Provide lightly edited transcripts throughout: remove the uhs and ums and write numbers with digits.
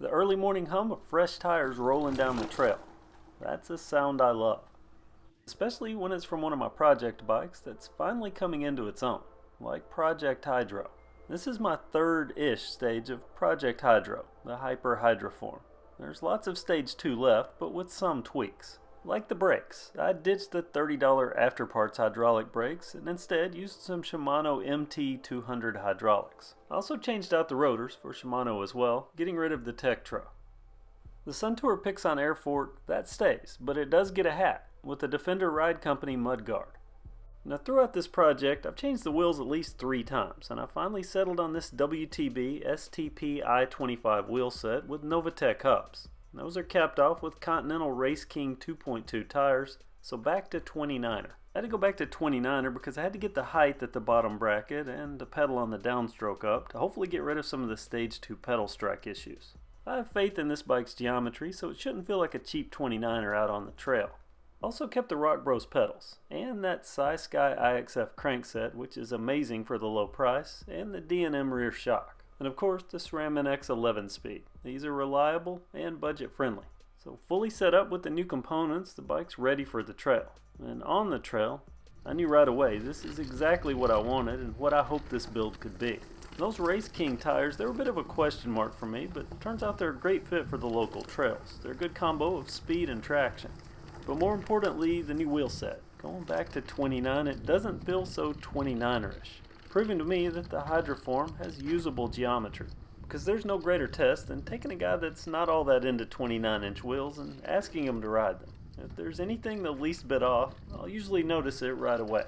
The early morning hum of fresh tires rolling down the trail. That's a sound I love. Especially when it's from one of my project bikes that's finally coming into its own, like Project Hydro. This is my third-ish stage of Project Hydro, the Hyper Hydroform. There's lots of stage 2 left, but with some tweaks. Like the brakes, I ditched the $30 afterparts hydraulic brakes and instead used some Shimano MT200 hydraulics. I also changed out the rotors for Shimano as well, getting rid of the Tektro. The Suntour Pixon air fork, that stays, but it does get a hat with the Defender Ride Company mudguard. Now throughout this project, I've changed the wheels at least 3 times, and I finally settled on this WTB STP I-25 wheel set with Novatec hubs. Those are capped off with Continental Race King 2.2 tires, so back to 29er. I had to go back to 29er because I had to get the height at the bottom bracket and the pedal on the downstroke up to hopefully get rid of some of the stage 2 pedal strike issues. I have faith in this bike's geometry, so it shouldn't feel like a cheap 29er out on the trail. Also kept the Rock Bros pedals, and that SkySky IXF crankset, which is amazing for the low price, and the D&M rear shock. And of course the SRAM NX 11-speed. These are reliable and budget friendly. So fully set up with the new components, the bike's ready for the trail. And on the trail, I knew right away this is exactly what I wanted and what I hoped this build could be. Those Race King tires, they were a bit of a question mark for me, but it turns out they're a great fit for the local trails. They're a good combo of speed and traction. But more importantly, the new wheel set. Going back to 29, it doesn't feel so 29er-ish. Proving to me that the Hydroform has usable geometry. Because there's no greater test than taking a guy that's not all that into 29-inch wheels and asking him to ride them. If there's anything the least bit off, I'll usually notice it right away.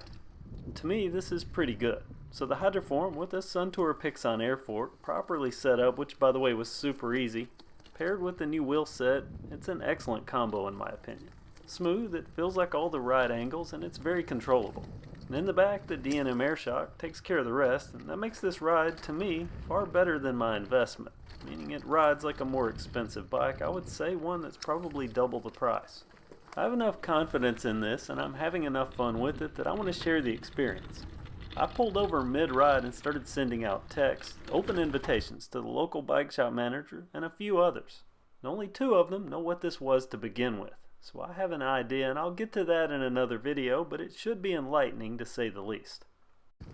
And to me, this is pretty good. So the Hydroform with a Suntour Pixon air fork, properly set up, which by the way was super easy, paired with the new wheel set, it's an excellent combo in my opinion. Smooth, it feels like all the right angles, and it's very controllable. And in the back, the D&M air shock takes care of the rest, and that makes this ride, to me, far better than my investment. Meaning it rides like a more expensive bike, I would say one that's probably double the price. I have enough confidence in this, and I'm having enough fun with it that I want to share the experience. I pulled over mid-ride and started sending out texts, open invitations to the local bike shop manager and a few others. And only 2 of them know what this was to begin with. So I have an idea, and I'll get to that in another video, but it should be enlightening to say the least.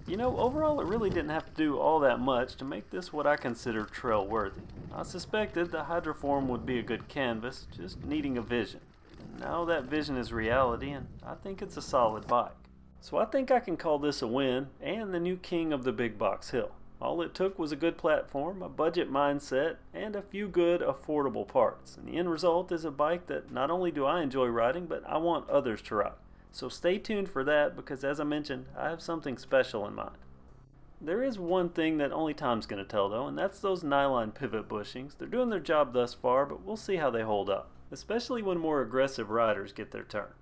You know, overall it really didn't have to do all that much to make this what I consider trail worthy. I suspected the Hydroform would be a good canvas, just needing a vision. And now that vision is reality, and I think it's a solid bike. So I think I can call this a win, and the new king of the big box hill. All it took was a good platform, a budget mindset, and a few good, affordable parts. And the end result is a bike that not only do I enjoy riding, but I want others to ride. So stay tuned for that because, as I mentioned, I have something special in mind. There is one thing that only time's going to tell though, and that's those nylon pivot bushings. They're doing their job thus far, but we'll see how they hold up, especially when more aggressive riders get their turn.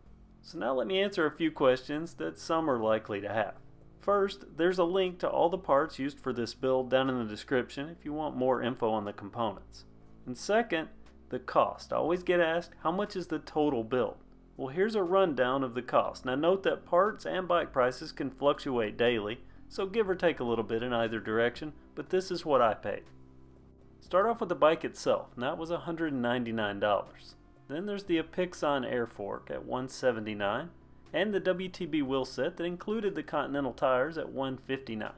So now let me answer a few questions that some are likely to have. First, there's a link to all the parts used for this build down in the description if you want more info on the components. And second, the cost. I always get asked, how much is the total build? Well, here's a rundown of the cost. Now note that parts and bike prices can fluctuate daily, so give or take a little bit in either direction, but this is what I paid. Start off with the bike itself, and that was $199. Then there's the Pixon air fork at $179. And the WTB wheel set that included the Continental tires at $159.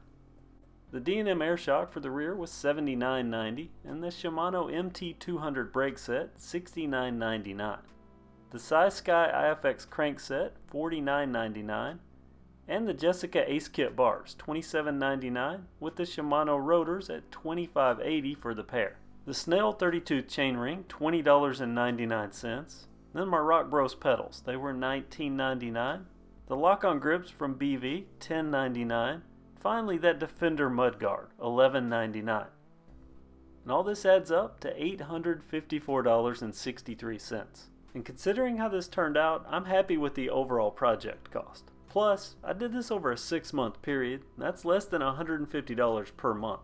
The D&M air shock for the rear was $79.90 and the Shimano MT200 brake set $69.99. The SkySky IFX crankset $49.99 and the Jessica Ace Kit bars $27.99 with the Shimano rotors at $25.80 for the pair. The Snell 32 chainring $20.99. Then my Rock Bros pedals, they were $19.99. The lock-on grips from BV, $10.99. Finally that Defender mudguard, $11.99. And all this adds up to $854.63. And considering how this turned out, I'm happy with the overall project cost. Plus, I did this over a 6-month period, and that's less than $150 per month.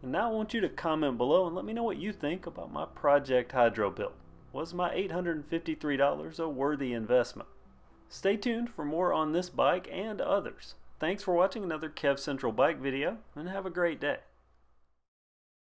And now I want you to comment below and let me know what you think about my Project Hydro build. Was my $853 a worthy investment? Stay tuned for more on this bike and others. Thanks for watching another KevCentral bike video, and have a great day.